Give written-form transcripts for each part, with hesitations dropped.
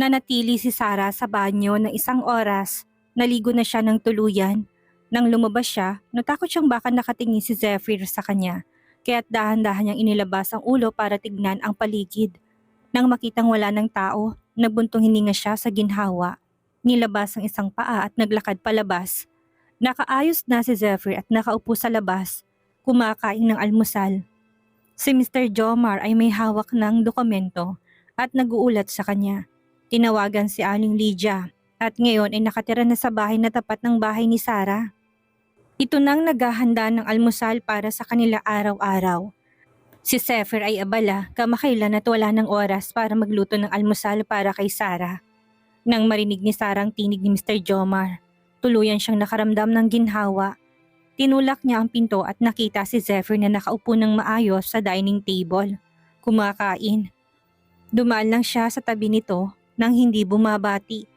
Nanatili si Sarah sa banyo ng 1 oras. Naligo na siya ng tuluyan. Nang lumabas siya, natakot siyang baka nakatingin si Zephyr sa kanya. Kaya't dahan-dahan niyang inilabas ang ulo para tignan ang paligid. Nang makitang wala ng tao, nagbuntong hininga siya sa ginhawa. Nilabas ang isang paa at naglakad palabas. Nakaayos na si Zephyr at nakaupo sa labas, kumakain ng almusal. Si Mr. Jomar ay may hawak ng dokumento at nag-uulat sa kanya. Tinawagan si Aling Lydia at ngayon ay nakatira na sa bahay na tapat ng bahay ni Sarah. Ito nang naghahanda ng almusal para sa kanila araw-araw. Si Zephyr ay abala kamakailan at wala ng oras para magluto ng almusal para kay Sarah. Nang marinig ni Sarah ang tinig ni Mr. Jomar, tuluyan siyang nakaramdam ng ginhawa. Tinulak niya ang pinto at nakita si Zephyr na nakaupo ng maayos sa dining table, kumakain. Dumaan lang siya sa tabi nito nang hindi bumabati.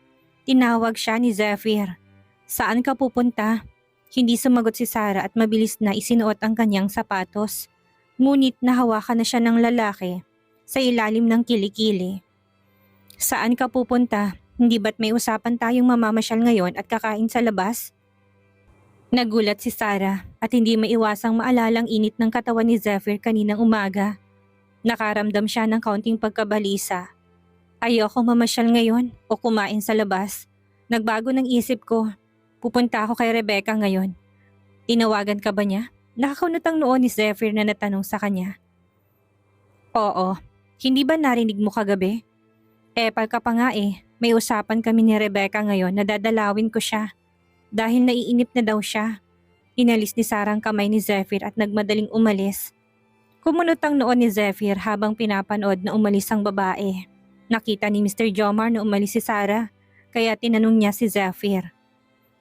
Tinawag siya ni Zephyr. "Saan ka pupunta?" Hindi sumagot si Sarah at mabilis na isinuot ang kanyang sapatos. Ngunit nahawakan na siya ng lalaki sa ilalim ng kilikili. "Saan ka pupunta? Hindi ba't may usapan tayong mamamasyal ngayon at kakain sa labas?" Nagulat si Sarah at hindi maiwasang maalala ang init ng katawan ni Zephyr kaninang umaga. Nakaramdam siya ng kaunting pagkabalisa. "Ayoko mamasyal ngayon o kumain sa labas. Nagbago ng isip ko. Pupunta ako kay Rebecca ngayon." "Tinawagan ka ba niya?" Nakakunot ang noo ni Zephyr na natanong sa kanya. "Oo. Hindi ba narinig mo kagabi? Epal ka pa nga eh. May usapan kami ni Rebecca ngayon na dadalawin ko siya. Dahil naiinip na daw siya." Inalis ni Sarah ang kamay ni Zephyr at nagmadaling umalis. Kumunot ang noo ni Zephyr habang pinapanood na umalis ang babae. Nakita ni Mr. Jomar na umalis si Sarah, kaya tinanong niya si Zephyr.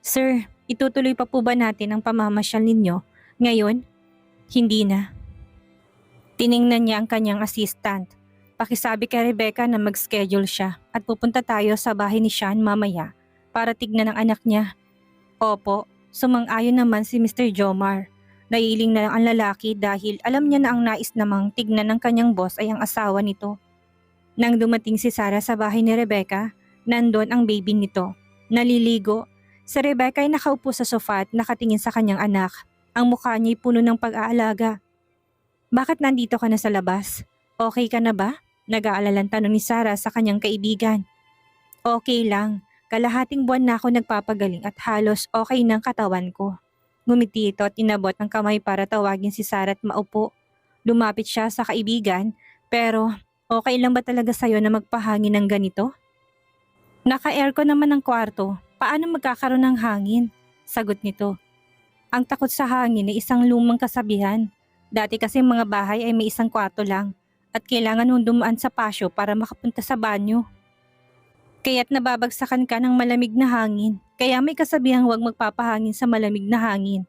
"Sir, itutuloy pa po ba natin ang pamamasyal ninyo ngayon?" "Hindi na." Tiningnan niya ang kanyang assistant. "Pakisabi kay Rebecca na mag-schedule siya at pupunta tayo sa bahay ni Sean mamaya para tignan ang anak niya." "Opo." Sumang-ayon naman si Mr. Jomar. Naiiling na ang lalaki dahil alam niya na ang nais namang tignan ng kanyang boss ay ang asawa nito. Nang dumating si Sarah sa bahay ni Rebecca, nandun ang baby nito. Naliligo. Si Rebecca ay nakaupo sa sofa at nakatingin sa kanyang anak. Ang mukha niya ay puno ng pag-aalaga. "Bakit nandito ka na sa labas? Okay ka na ba?" Nag-aalalang tanong ni Sarah sa kanyang kaibigan. "Okay lang. Kalahating buwan na ako nagpapagaling at halos okay ng katawan ko." Ngumiti ito at inabot ang kamay para tawagin si Sarah at maupo. Lumapit siya sa kaibigan, pero okay lang ba talaga sa'yo na magpahangin ng ganito? "Naka-aircon naman ang kwarto. Paano magkakaroon ng hangin?" Sagot nito. "Ang takot sa hangin ay isang lumang kasabihan. Dati kasi mga bahay ay may isang kwarto lang at kailangan mong dumaan sa pasyo para makapunta sa banyo. Kaya't nababagsakan ka ng malamig na hangin, kaya may kasabihang huwag magpapahangin sa malamig na hangin.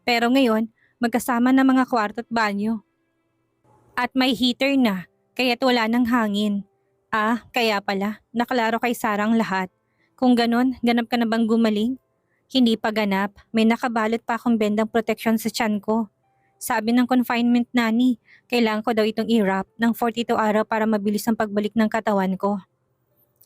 Pero ngayon, magkasama na mga kwarto at banyo. At may heater na, kaya't wala ng hangin." "Ah, kaya pala. Naklaro kay Sarah ang lahat. Kung ganon, ganap ka na bang gumaling?" "Hindi pa ganap. May nakabalot pa akong bendang proteksyon sa tiyan ko. Sabi ng confinement nanny, kailangan ko daw itong i-wrap ng 42 araw para mabilis ang pagbalik ng katawan ko."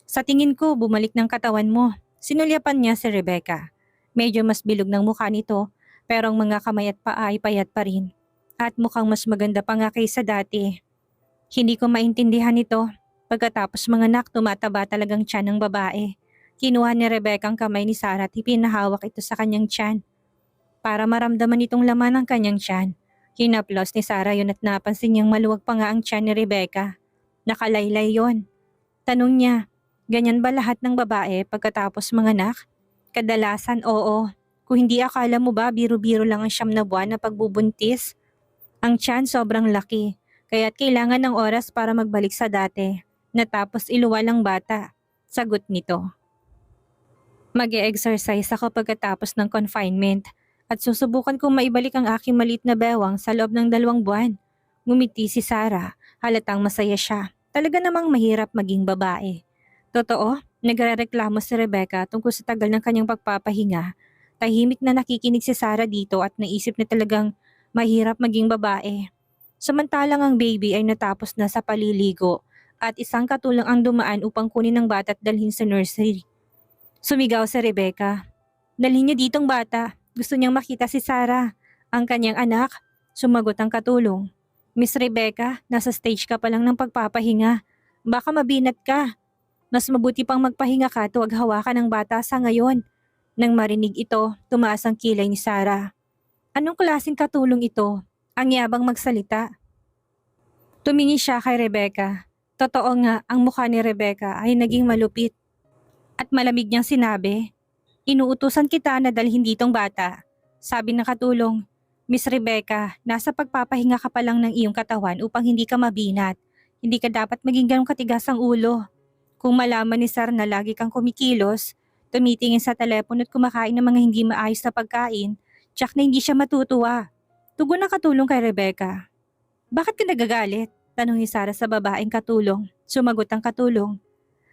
"Sa tingin ko, bumalik ng katawan mo." Sinulyapan niya si Rebecca. Medyo mas bilog ng mukha nito, pero ang mga kamay at paa ay payat pa rin. At mukhang mas maganda pa nga kaysa dati. "Hindi ko maintindihan ito." Pagkatapos manganak, tumataba talagang tiyan ng babae. Kinuha ni Rebecca ang kamay ni Sarah at ipinahawak ito sa kanyang tiyan. Para maramdaman itong laman ng kanyang tiyan. Hinaplos ni Sarah yun at napansin niyang maluwag pa nga ang tiyan ni Rebecca. Nakalaylay yon. Tanong niya, ganyan ba lahat ng babae pagkatapos manganak? Kadalasan oo. Kung hindi akala mo ba biro-biro lang ang 9 na buwan na pagbubuntis? Ang tiyan sobrang laki, kaya't kailangan ng oras para magbalik sa dati. Natapos iluwal ang bata. Sagot nito. "Mag-e-exercise ako pagkatapos ng confinement at susubukan kong maibalik ang aking maliit na bewang sa loob ng 2 buwan. Ngumiti si Sarah, halatang masaya siya. Talaga namang mahirap maging babae. Totoo, nagrereklamo si Rebecca tungkol sa tagal ng kanyang pagpapahinga. Tahimik na nakikinig si Sarah dito at naisip na talagang mahirap maging babae. Samantalang ang baby ay natapos na sa paliligo at isang katulong ang dumaan upang kunin ang bata at dalhin sa nursery. Sumigaw si Rebecca. Dalhin niyo ditong bata. Gusto niyang makita si Sarah, ang kanyang anak. Sumagot ang katulong. Miss Rebecca, nasa stage ka pa lang ng pagpapahinga. Baka mabinat ka. Mas mabuti pang magpahinga ka at huwag hawakan ng bata sa ngayon. Nang marinig ito, tumaas ang kilay ni Sarah. Anong klaseng katulong ito? Ang yabang magsalita. Tumingin siya kay Rebecca. Totoo nga, ang mukha ni Rebecca ay naging malupit. At malamig niyang sinabi, inuutusan kita na dalhin ditong bata. Sabi ng katulong, Miss Rebecca, nasa pagpapahinga ka pa lang ng iyong katawan upang hindi ka mabinat. Hindi ka dapat maging ganong katigas ang ulo. Kung malaman ni Sir na lagi kang kumikilos, tumitingin sa telepono at kumakain ng mga hindi maayos na pagkain, tsak na hindi siya matutuwa. Tugon ng katulong kay Rebecca. Bakit ka nagagalit? Tanong ni Sarah sa babaeng katulong. Sumagot ang katulong.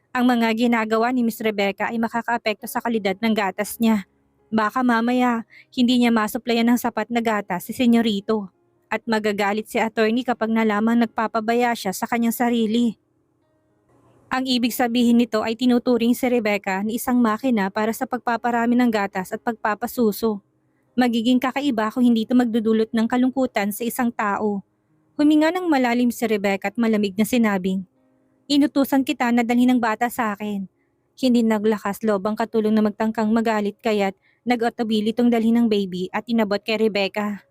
Ang mga ginagawa ni Miss Rebecca ay makakaapekto sa kalidad ng gatas niya. Baka mamaya, hindi niya masuplayan ng sapat na gatas si Senyorito. At magagalit si attorney kapag nalamang nagpapabaya siya sa kanyang sarili. Ang ibig sabihin nito ay tinuturing si Rebecca na isang makina para sa pagpaparami ng gatas at pagpapasuso. Magiging kakaiba kung hindi ito magdudulot ng kalungkutan sa isang tao. Huminga ng malalim si Rebecca at malamig na sinabing, inutusan kita na dalhin ng bata sa akin. Hindi naglakas loob ang katulong na magtangkang magalit kaya't nag-otobili itong dalhin ng baby at inabot kay Rebecca.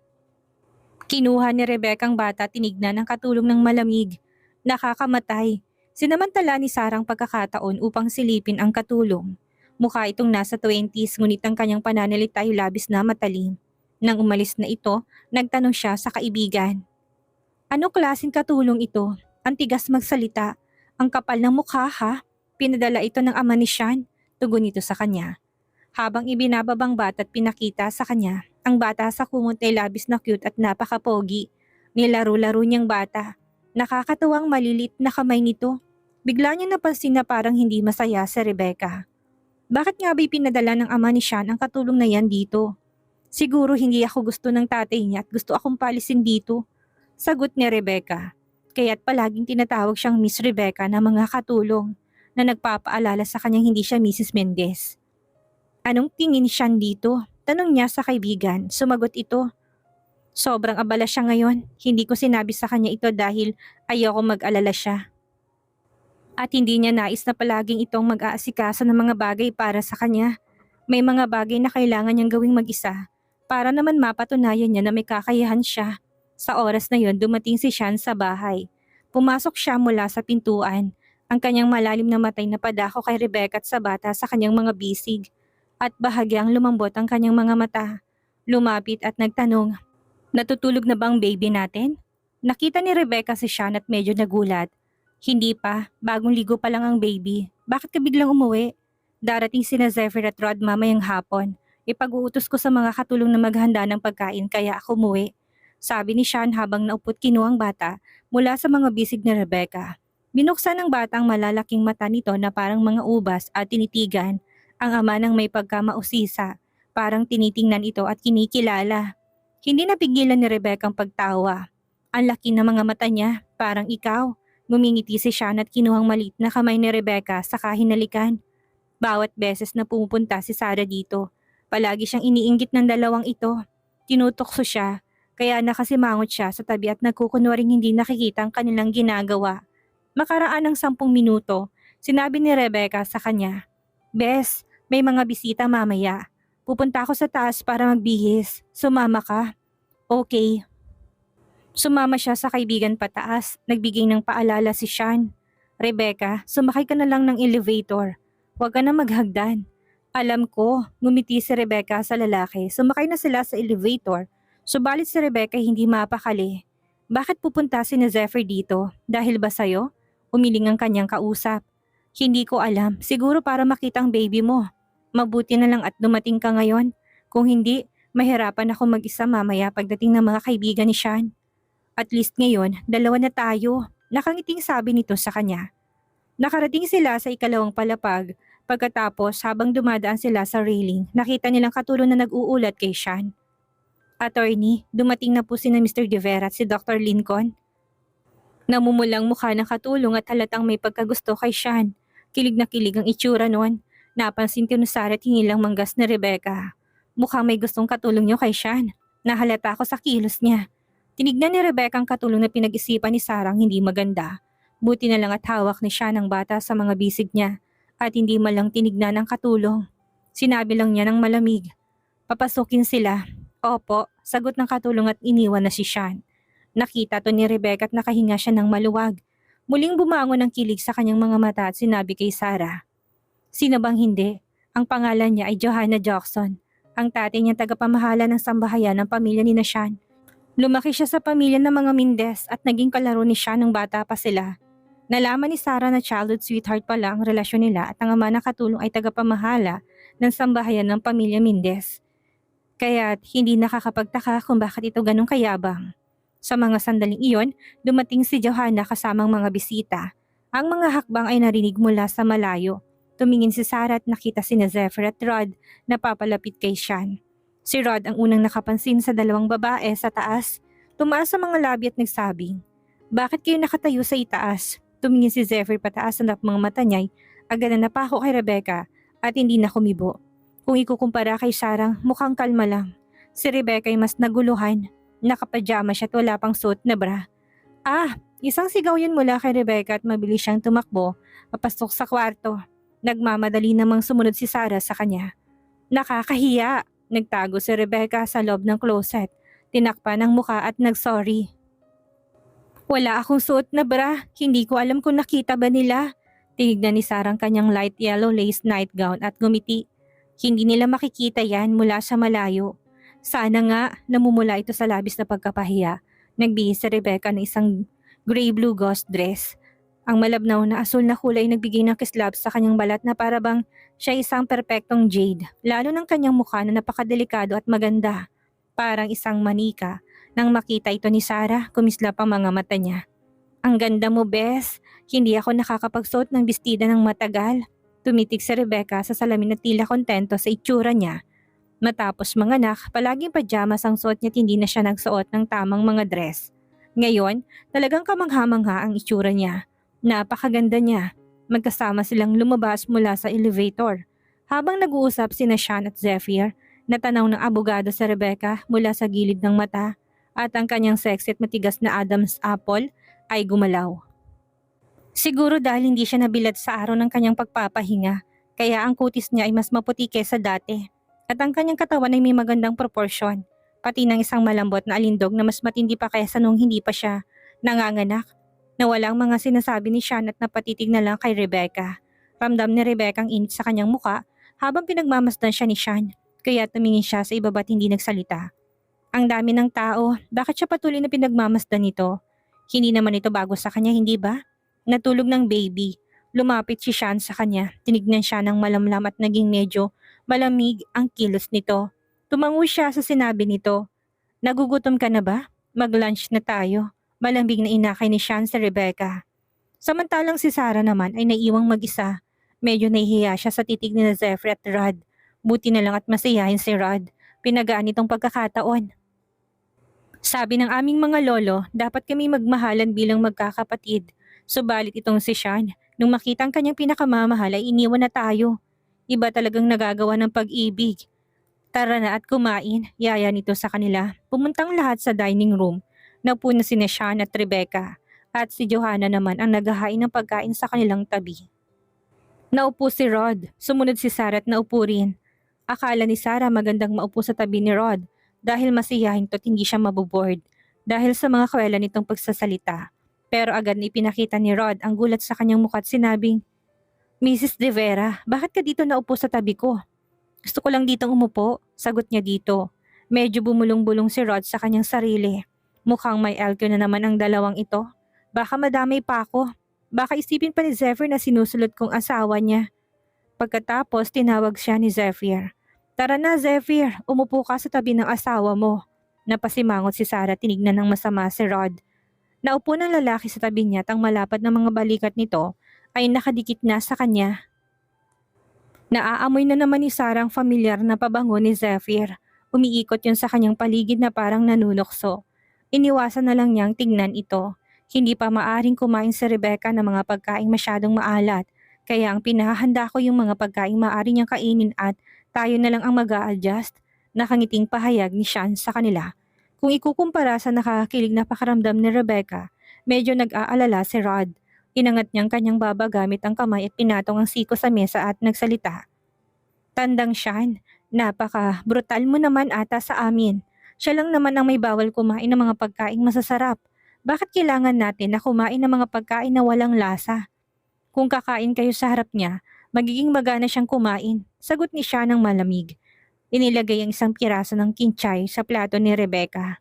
Kinuha ni Rebecca ang bata at tinignan ng katulong ng malamig. Nakakamatay. Sinamantala ni Sarah ang pagkakataon upang silipin ang katulong. Mukha itong nasa 20s ngunit ang kanyang pananalita ay labis na matalim. Nang umalis na ito, nagtanong siya sa kaibigan. Ano klaseng katulong ito? Ang tigas magsalita. Ang kapal ng mukha ha? Pinadala ito ng ama ni Sean. Tugon nito sa kanya. Habang ibinababang bata at pinakita sa kanya, ang bata sa kumot ay labis na cute at napaka-pogi. Nilaro-laro niyang bata. Nakakatuwang malilit na kamay nito. Bigla niya napansin na parang hindi masaya si Rebecca. Bakit nga ba'y pinadala ng ama ni Sean ang katulong na yan dito? Siguro hindi ako gusto ng tatay niya at gusto akong palisin dito. Sagot ni Rebecca. Kaya't palaging tinatawag siyang Miss Rebecca na mga katulong na nagpapaalala sa kanyang hindi siya Mrs. Mendez. Anong tingin ni Sean dito? Tanong niya sa kaibigan. Sumagot ito. Sobrang abala siya ngayon. Hindi ko sinabi sa kanya ito dahil ayoko mag-alala siya. At hindi niya nais na palaging itong mag-aasikaso ng mga bagay para sa kanya. May mga bagay na kailangan niyang gawing mag-isa para naman mapatunayan niya na may kakayahan siya. Sa oras na yon dumating si Sean sa bahay. Pumasok siya mula sa pintuan. Ang kanyang malalim na matay na padako kay Rebecca at sa bata sa kanyang mga bisig. At bahagyang lumambot ang kanyang mga mata. Lumapit at nagtanong, natutulog na ba ang baby natin? Nakita ni Rebecca si Sean at medyo nagulat. Hindi pa, bagong ligo pa lang ang baby. Bakit ka biglang umuwi? Darating sina Zephyr at Rod mamayang hapon. Ipag-uutos ko sa mga katulong na maghanda ng pagkain kaya ako umuwi. Sabi ni Sean habang naupot kinuha ang bata mula sa mga bisig ni Rebecca. Binuksan ng bata ang malalaking mata nito na parang mga ubas at tinitigan. Ang ama ng may pagkamausisa. Parang tinitingnan ito at kinikilala. Hindi napigilan ni Rebecca ang pagtawa. Ang laki ng mga mata niya, parang ikaw. Ngumingiti si Sean at kinuhang maliit na kamay ni Rebecca sa kahinalikan. Bawat beses na pumupunta si Sarah dito, palagi siyang iniinggit ng dalawang ito. Tinutokso siya, kaya nakasimangot siya sa tabi at nagkukunwaring hindi nakikita ang kanilang ginagawa. Makaraan ng 10 minuto, sinabi ni Rebecca sa kanya, Bes, may mga bisita mamaya. Pupunta ako sa taas para magbihis. Sumama ka? Okay. Sumama siya sa kaibigan pataas, nagbigay ng paalala si Sean. Rebecca, sumakay ka na lang ng elevator. Huwag ka na maghagdan. Alam ko, ngumiti si Rebecca sa lalaki. Sumakay na sila sa elevator. Subalit si Rebecca hindi mapakali. Bakit pupunta si na Zephyr dito? Dahil ba sayo? Umiling ang kanyang kausap. Hindi ko alam. Siguro para makita ang baby mo. Mabuti na lang at dumating ka ngayon. Kung hindi, mahirapan ako mag-isa mamaya pagdating ng mga kaibigan ni Sean. At least ngayon, dalawa na tayo. Nakangiting sabi nito sa kanya. Nakarating sila sa ikalawang palapag. Pagkatapos, habang dumadaan sila sa railing, nakita nilang katulong na nag-uulat kay Sean. Attorney, dumating na po si na Mr. De Vera at si Dr. Lincoln. Namumulang mukha ng katulong at halatang may pagkagusto kay Sean. Kilig na kilig ang itsura noon. Napansin ko ni Sarah at hinilang manggas ni Rebecca. Mukhang may gustong katulong niyo kay Sean. Nahalata ako sa kilos niya. Tinignan ni Rebecca ang katulong na pinag-isipan ni Sarah ang hindi maganda. Buti na lang at hawak ni Sean ang bata sa mga bisig niya at hindi malang tinignan ang katulong. Sinabi lang niya ng malamig. Papasukin sila. Opo, sagot ng katulong at iniwan na si Sean. Nakita to ni Rebecca at nakahinga siya ng maluwag. Muling bumangon ang kilig sa kanyang mga mata at sinabi kay Sarah. Sino bang hindi? Ang pangalan niya ay Johanna Jackson. Ang tatay niya tagapamahala ng sambahayan ng pamilya ni Sean. Lumaki siya sa pamilya ng mga Mendez at naging kalaro ni Sean nung bata pa sila. Nalaman ni Sarah na childhood sweetheart pala ang relasyon nila at ang ama na katulong ay tagapamahala ng sambahayan ng pamilya Mendez. Kaya't hindi nakakapagtaka kung bakit ito ganong kayabang. Sa mga sandaling iyon, dumating si Johanna kasamang mga bisita. Ang mga hakbang ay narinig mula sa malayo. Tumingin si Sarah at nakita sina Zephyr at Rod na papalapit kay Sean. Si Rod ang unang nakapansin sa dalawang babae sa taas. Tumaas sa mga labi at nagsabing, "Bakit kayo nakatayo sa itaas?" Tumingin si Zephyr pataas at mga mata niya'y agad na napako kay Rebecca at hindi na kumibo. Kung ikukumpara kay Sarah, mukhang kalma lang. Si Rebecca ay mas naguluhan. Nakapajama siya at wala pang suot na bra. Isang sigaw yun mula kay Rebecca at mabilis siyang tumakbo papasok sa kwarto. Nagmamadali namang sumunod si Sarah sa kanya. Nakakahiya! Nagtago si Rebecca sa loob ng closet. Tinakpan ang muka at nagsorry. Wala akong suot na bra. Hindi ko alam kung nakita ba nila. Tinignan ni Sarah ang kanyang light yellow lace nightgown at gumiti. Hindi nila makikita yan mula sa malayo. Sana nga, namumula ito sa labis na pagkapahiya. Nagbihis si Rebecca ng isang gray-blue ghost dress. Ang malabnaw na asul na kulay nagbigay ng kislap sa kanyang balat na parabang siya isang perpektong jade, lalo ng kanyang mukha na napakadelikado at maganda. Parang isang manika. Nang makita ito ni Sarah, kumislap ang mga mata niya. Ang ganda mo, Bes. Hindi ako nakakapagsuot ng bestida ng matagal. Tumitig si Rebecca sa salamin at tila kontento sa itsura niya. Matapos manganak, palaging pajamas ang suot niya at hindi na siya nagsuot ng tamang mga dress. Ngayon, talagang kamangha-mangha ang itsura niya. Napakaganda niya. Magkasama silang lumabas mula sa elevator. Habang nag-uusap sina Sean at Zephyr, natanaw ng abogado sa Rebecca mula sa gilid ng mata at ang kanyang sexy at matigas na Adam's apple ay gumalaw. Siguro dahil hindi siya nabilad sa araw ng kanyang pagpapahinga, kaya ang kutis niya ay mas maputi kesa dati. At ang kanyang katawan ay may magandang proporsyon, pati ng isang malambot na alindog na mas matindi pa kaysa nung hindi pa siya nanganganak. Na walang mga sinasabi ni Sean at napatitig na lang kay Rebecca. Ramdam ni Rebecca ang init sa kanyang muka habang pinagmamasdan siya ni Sean, kaya tumingin siya sa iba ba't hindi nagsalita. Ang dami ng tao, bakit siya patuloy na pinagmamasdan nito? Hindi naman ito bago sa kanya, hindi ba? Natulog ng baby. Lumapit si Sean sa kanya, tinignan siya ng malamlam at naging medyo malamig ang kilos nito. Tumango siya sa sinabi nito. Nagugutom ka na ba? Mag-lunch na tayo. Malambing na inakay ni Sean sa Rebecca. Samantalang si Sarah naman ay naiwang mag-isa. Medyo nahihiya siya sa titig ni Zephyr at Rod. Buti na lang at masayahin si Rod. Pinagaan itong pagkakataon. Sabi ng aming mga lolo, dapat kami magmahalan bilang magkakapatid. Subalit itong si Sean, nung makita ang kanyang pinakamamahal ay iniwan na tayo. Iba talagang nagagawa ng pag-ibig. Tara na at kumain, yaya nito sa kanila. Pumuntang lahat sa dining room. Naupo na sina Sean at Rebecca at si Johanna naman ang naghahain ng pagkain sa kanilang tabi. Naupo si Rod, sumunod si Sarah at naupo rin. Akala ni Sarah magandang maupo sa tabi ni Rod dahil masiyahin to't hindi siya maboboard dahil sa mga kwela nitong pagsasalita. Pero agad na ipinakita ni Rod ang gulat sa kanyang mukha at sinabing, Mrs. De Vera, bakit ka dito naupo sa tabi ko? Gusto ko lang ditong umupo, sagot niya dito. Medyo bumulong-bulong si Rod sa kanyang sarili. Mukhang may LQ na naman ang dalawang ito. Baka madamay pa ako. Baka isipin pa ni Zephyr na sinusulot kong asawa niya. Pagkatapos tinawag siya ni Zephyr. Tara na Zephyr, umupo ka sa tabi ng asawa mo. Napasimangot si Sarah, tinignan ng masama si Rod. Naupo ng lalaki sa tabi niya at ang malapad na mga balikat nito ay nakadikit na sa kanya. Naaamoy na naman ni Sarah ang familiar na pabango ni Zephyr. Umiikot yun sa kanyang paligid na parang nanunokso. Iniwasan na lang niyang tingnan ito. Hindi pa maaring kumain si Rebecca ng mga pagkaing masyadong maalat, kaya ang pinahahanda ko yung mga pagkaing maaari niyang kainin at tayo na lang ang mag-a-adjust. Nakangiting pahayag ni Sean sa kanila. Kung ikukumpara sa nakakakilig na pakaramdam ni Rebecca, medyo nag-aalala si Rod. Inangat niyang kanyang baba gamit ang kamay at pinatong ang siko sa mesa at nagsalita. Tandang Sean, napaka-brutal mo naman ata sa amin. Siya lang naman ang may bawal kumain ng mga pagkaing masasarap. Bakit kailangan natin na kumain ng mga pagkain na walang lasa? Kung kakain kayo sa harap niya, magiging magana siyang kumain. Sagot ni Sean ng malamig. Inilagay ang isang piraso ng kinchay sa plato ni Rebecca.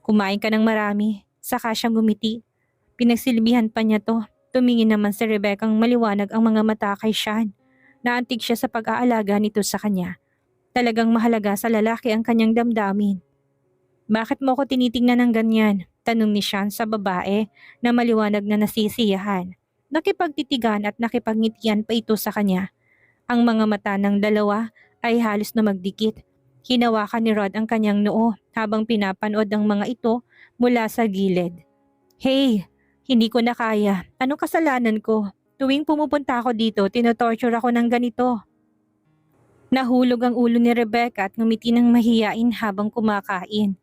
Kumain ka ng marami, saka siyang gumiti. Pinagsilbihan pa niya to. Tumingin naman si Rebecca ang maliwanag ang mga mata kay Sean. Naantig siya sa pag-aalaga nito sa kanya. Talagang mahalaga sa lalaki ang kanyang damdamin. Bakit mo ko tinitingnan ng ganyan? Tanong ni Sean sa babae na maliwanag na nasisiyahan. Nakipagtitigan at nakipagngitian pa ito sa kanya. Ang mga mata ng dalawa ay halos na magdikit. Hinawakan ni Rod ang kanyang noo habang pinapanood ang mga ito mula sa gilid. Hey, hindi ko na kaya. Anong kasalanan ko? Tuwing pumupunta ako dito, tinotorture ako ng ganito. Nahulog ang ulo ni Rebecca at ngumiti ng mahiyain habang kumakain.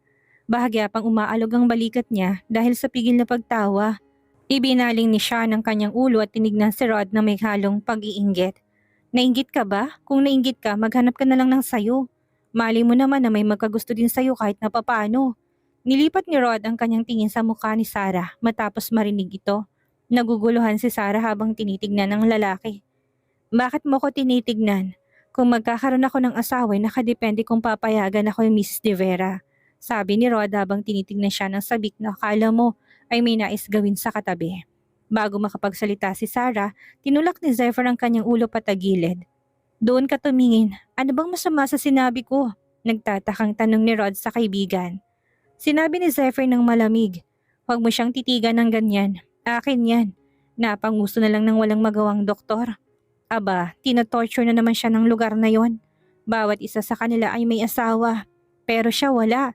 Bahagya pang umaalog ang balikat niya dahil sa pigil na pagtawa. Ibinaling ni Sean ang kanyang ulo at tinignan si Rod na may halong pag-iinggit. Nainggit ka ba? Kung nainggit ka, maghanap ka na lang ng sayo. Mali mo naman na may magkagusto din sayo kahit na papaano. Nilipat ni Rod ang kanyang tingin sa mukha ni Sarah matapos marinig ito. Naguguluhan si Sarah habang tinitignan ng lalaki. Bakit mo ko tinitignan? Kung magkakaroon ako ng asawa, nakadepende kung papayagan ako ni Mrs. De Vera. Sabi ni Rod habang tinitignan siya ng sabik na akala mo ay may nais gawin sa katabi. Bago makapagsalita si Sarah, tinulak ni Zephyr ang kanyang ulo patagilid. Doon ka tumingin. Ano bang masama sa sinabi ko? Nagtatakang tanong ni Rod sa kaibigan. Sinabi ni Zephyr ng malamig. Huwag mo siyang titigan ng ganyan. Akin yan. Napanguso na lang ng walang magawang doktor. Aba, tinatorture na naman siya ng lugar na yon. Bawat isa sa kanila ay may asawa. Pero siya wala.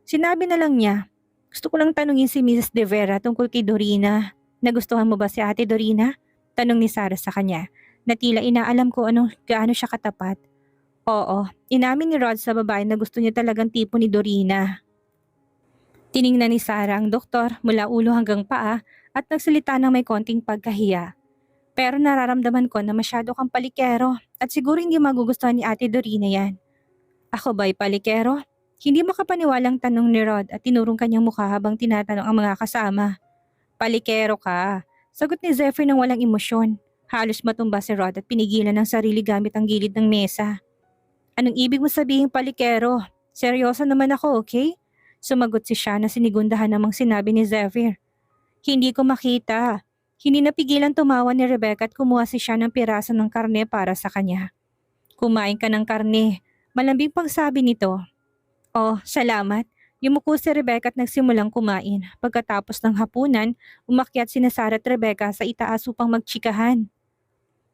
Sinabi na lang niya, gusto ko lang tanungin si Mrs. De Vera tungkol kay Dorina. Nagustuhan mo ba si Ate Dorina? Tanong ni Sarah sa kanya, na tila inaalam ko gaano siya katapat. Oo, inamin ni Rod sa babae na gusto niya talagang tipo ni Dorina. Tiningnan ni Sarah ang doktor mula ulo hanggang paa at nagsalita ng may konting pagkahiya. Pero nararamdaman ko na masyado kang palikero at siguro hindi magugustuhan ni Ate Dorina yan. Ako ba'y palikero? Hindi makapaniwalang tanong ni Rod at tinurong kanyang mukha habang tinatanong ang mga kasama. Palikero ka. Sagot ni Zephyr ng walang emosyon. Halos matumba si Rod at pinigilan ng sarili gamit ang gilid ng mesa. Anong ibig mo sabihin palikero? Seryoso naman ako, okay? Sumagot si Sean na sinigundahan namang sinabi ni Zephyr. Hindi ko makita. Hindi napigilan tumawa ni Rebecca at kumuha si Sean ng piraso ng karne para sa kanya. Kumain ka ng karne. Malambing pang sabi nito. Oh, salamat. Yumuko si Rebecca at nagsimulang kumain. Pagkatapos ng hapunan, umakyat sina Sarah at Rebecca sa itaas upang magtsikahan.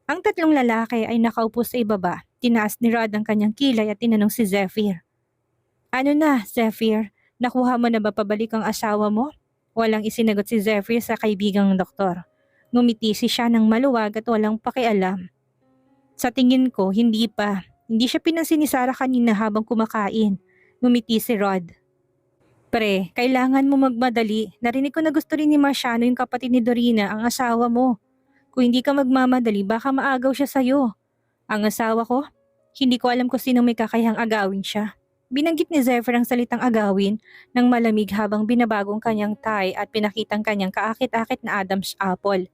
Ang tatlong lalaki ay nakaupo sa ibaba. Tinaas ni Rod ang kanyang kilay at tinanong si Zephyr. Ano na, Zephyr? Nakuha mo na ba pabalik ang asawa mo? Walang isinagot si Zephyr sa kaibigang doktor. Ngumiti si siya ng maluwag at walang pakialam. Sa tingin ko, hindi pa. Hindi siya pinansin ni Sarah kanina habang kumakain. Ngumiti si Rod. Pre, kailangan mo magmadali. Narinig ko na gusto rin ni Marciano yung kapatid ni Dorina, ang asawa mo. Kung hindi ka magmamadali, baka maagaw siya sa'yo. Ang asawa ko? Hindi ko alam kung sino may kakayahang agawin siya. Binanggit ni Zephyr ang salitang agawin ng malamig habang binabagong kanyang tie at pinakitang kanyang kaakit-akit na Adam's apple.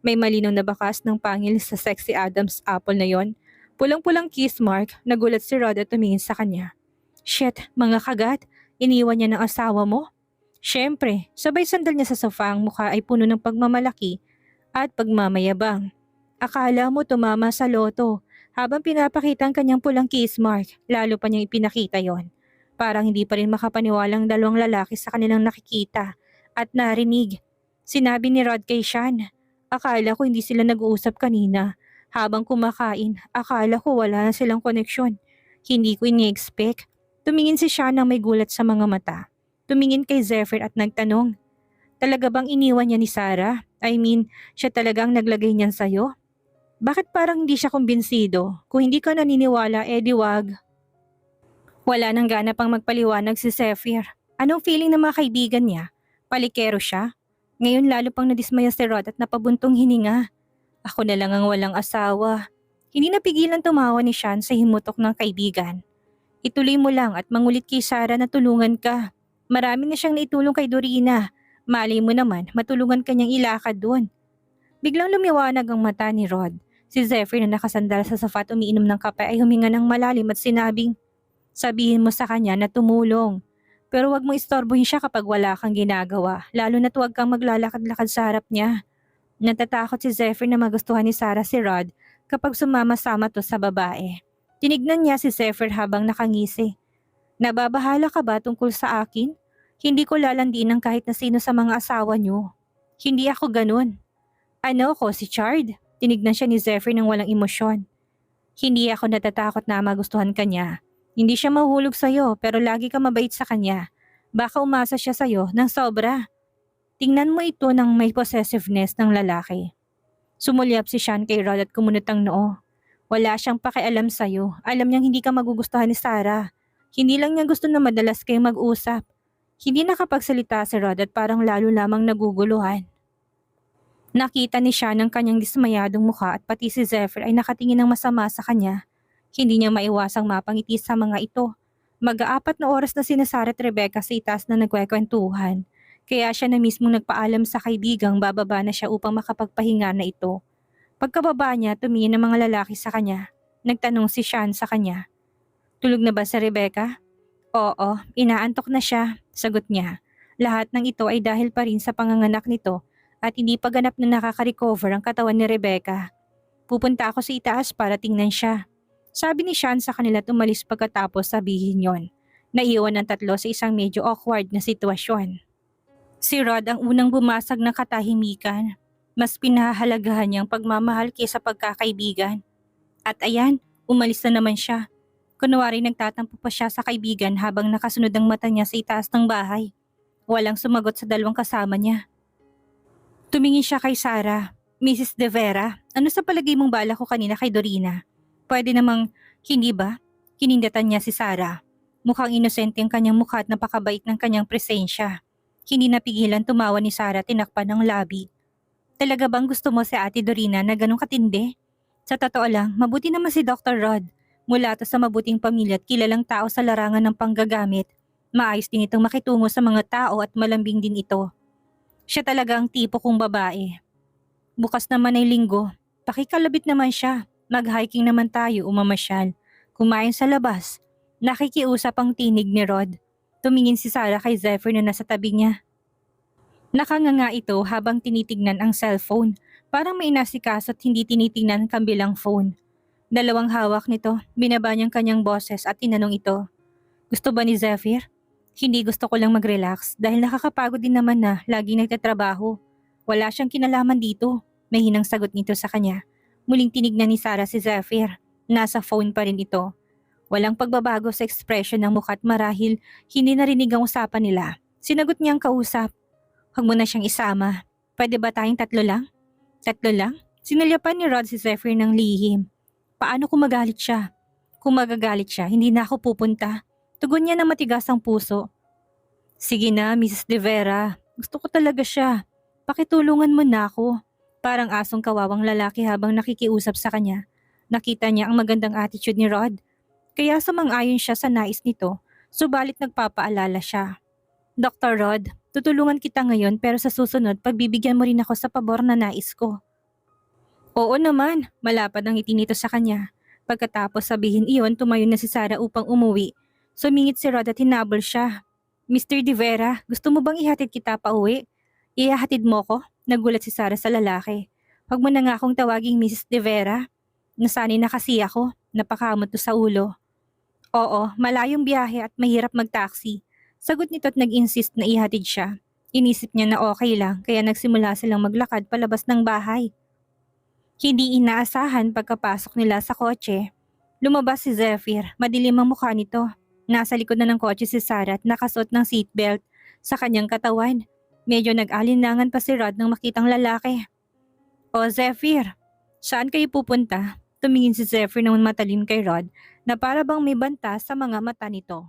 May malinaw na bakas ng pangil sa sexy Adam's apple na yon. Pulang-pulang kiss mark, nagulat si Rod at tumingin sa kanya. Shit, mga kagat. Iniwan niya ng asawa mo? Siyempre, sabay sandal niya sa sofa ang mukha ay puno ng pagmamalaki at pagmamayabang. Akala mo tumama sa loto habang pinapakita ang kanyang pulang kiss mark, lalo pa niyang ipinakita yon. Parang hindi pa rin makapaniwalang dalawang lalaki sa kanilang nakikita at narinig. Sinabi ni Rod kay Sean, akala ko hindi sila nag-uusap kanina. Habang kumakain, akala ko wala na silang koneksyon. Hindi ko ini-expect. Tumingin si Sean ng may gulat sa mga mata. Tumingin kay Zephyr at nagtanong, Talaga bang iniwan niya ni Sarah? I mean, siya talagang naglagay niyan sa'yo? Bakit parang hindi siya kumbinsido? Kung hindi ka naniniwala, edi wag. Wala nang gana pang magpaliwanag si Zephyr. Anong feeling ng mga kaibigan niya? Palikero siya? Ngayon lalo pang nadismaya si Rod at napabuntong hininga. Ako na lang ang walang asawa. Hindi napigilan tumawa ni Sean sa himutok ng kaibigan. Ituloy mo lang at mangulit kay Sarah na tulungan ka. Marami na siyang naitulong kay Dorina. Malay mo naman, matulungan kanyang ilakad doon. Biglang lumiwanag ang mata ni Rod. Si Zephyr na nakasandal sa sofa at umiinom ng kape ay huminga ng malalim at sinabing, sabihin mo sa kanya na tumulong. Pero wag mo istorbohin siya kapag wala kang ginagawa, lalo na't wag kang maglalakad-lakad sa harap niya. Natatakot si Zephyr na magustuhan ni Sarah si Rod kapag sumama-sama to sa babae. Tinignan niya si Zephyr habang nakangisi. Nababahala ka ba tungkol sa akin? Hindi ko lalandiin ng kahit na sino sa mga asawa niyo. Hindi ako ganun. Ano ko, si Chard? Tinignan siya ni Zephyr ng walang emosyon. Hindi ako natatakot na magustuhan ka niya. Hindi siya mahuhulog sa'yo pero lagi ka mabait sa kanya. Baka umasa siya sa'yo ng sobra. Tingnan mo ito ng may possessiveness ng lalaki. Sumulyap si Sean kay Rod at kumunot ang noo. Wala siyang pakialam sa'yo. Alam niyang hindi ka magugustuhan ni Sarah. Hindi lang niya gusto na madalas kayong mag-usap. Hindi nakapagsalita si Rod at parang lalo lamang naguguluhan. Nakita ni Sean ang kanyang dismayadong mukha at pati si Zephyr ay nakatingin ng masama sa kanya. Hindi niya maiwasang mapangiti sa mga ito. Mag-aapat na oras na sina Sarah at Rebecca sa itaas na nagkwekwentuhan. Kaya siya na mismong nagpaalam sa kaibigang bababa na siya upang makapagpahinga na ito. Pagkababa niya, tumingin ng mga lalaki sa kanya. Nagtanong si Sean sa kanya. Tulog na ba si Rebecca? Oo, inaantok na siya, sagot niya. Lahat ng ito ay dahil pa rin sa panganganak nito at hindi pa ganap na nakaka-recover ang katawan ni Rebecca. Pupunta ako sa itaas para tingnan siya. Sabi ni Sean sa kanila at umalis pagkatapos sabihin yon. Naiwan ang tatlo sa isang medyo awkward na sitwasyon. Si Rod ang unang bumasag ng katahimikan. Mas pinahahalagahan niyang pagmamahal kaysa pagkakaibigan. At ayan, umalis na naman siya. Kunwari nagtatampo pa siya sa kaibigan habang nakasunod ang mata niya sa itaas ng bahay. Walang sumagot sa dalawang kasama niya. Tumingin siya kay Sarah. Mrs. De Vera, ano sa palagay mong bala ko kanina kay Dorina? Pwede namang, hindi ba? Kinindatan niya si Sarah. Mukhang inosente ang kanyang mukha at napakabait ng kanyang presensya. Hindi napigilan tumawa ni Sarah tinakpan ng labi. Talaga bang gusto mo si Ate Dorina na ganun katindi? Sa totoo lang, mabuti naman si Dr. Rod. Mula to sa mabuting pamilya at kilalang tao sa larangan ng panggagamit. Maayos din itong makitungo sa mga tao at malambing din ito. Siya talaga ang tipo kong babae. Bukas naman ay linggo. Pakikalabit naman siya. Mag-hiking naman tayo o mamasyal. Kumain sa labas. Nakikiusap ang tinig ni Rod. Tumingin si Sarah kay Zephyr na nasa tabi niya. Nakanganga ito habang tinitignan ang cellphone. Parang may inasikaso at hindi tinitignan ang kabilang phone. Dalawang hawak nito, binaba niyang kanyang boses at tinanong ito. Gusto ba ni Zephyr? Hindi, gusto ko lang mag-relax dahil nakakapagod din naman na laging nagtatrabaho. Wala siyang kinalaman dito. May hinang sagot nito sa kanya. Muling tinignan ni Sarah si Zephyr. Nasa phone pa rin ito. Walang pagbabago sa ekspresyon ng mukha at marahil hindi narinig ang usapan nila. Sinagot niya ang kausap. Huwag mo na siyang isama. Pwede ba tayong tatlo lang? Tatlo lang? Sinalyapan ni Rod si Zephyr ng lihim. Paano kung magalit siya? Kung magagalit siya, hindi na ako pupunta. Tugon niya ng matigas ang puso. Sige na, Mrs. De Vera. Gusto ko talaga siya. Pakitulungan mo na ako. Parang asong kawawang lalaki habang nakikiusap sa kanya. Nakita niya ang magandang attitude ni Rod. Kaya sumang-ayon siya sa nais nito, subalit nagpapaalala siya. Dr. Rod, tutulungan kita ngayon pero sa susunod pagbibigyan mo rin ako sa pabor na nais ko. Oo naman, malapad ang ngiti nito sa kanya. Pagkatapos sabihin iyon, tumayo na si Sarah upang umuwi. Sumingit si Rod at hinabol siya. Mr. De Vera, gusto mo bang ihatid kita pa uwi? Ihahatid mo ko? Nagulat si Sarah sa lalaki. Huwag mo na nga akong tawaging Mrs. De Vera. Nasanay na kasi ako, napakamot to sa ulo. Oo, malayong biyahe at mahirap mag-taxi. Sagot nito at nag-insist na ihatid siya. Inisip niya na okay lang kaya nagsimula silang maglakad palabas ng bahay. Hindi inaasahan pagkapasok nila sa kotse. Lumabas si Zephyr, madilim ang mukha nito. Nasa likod na ng kotse si Sarah at nakasuot ng seatbelt sa kanyang katawan. Medyo nag-alinlangan pa si Rod nang makitang lalaki. O Zephyr, saan kayo pupunta? Tumingin si Zephyr ng matalim kay Rod na para bang may banta sa mga mata nito.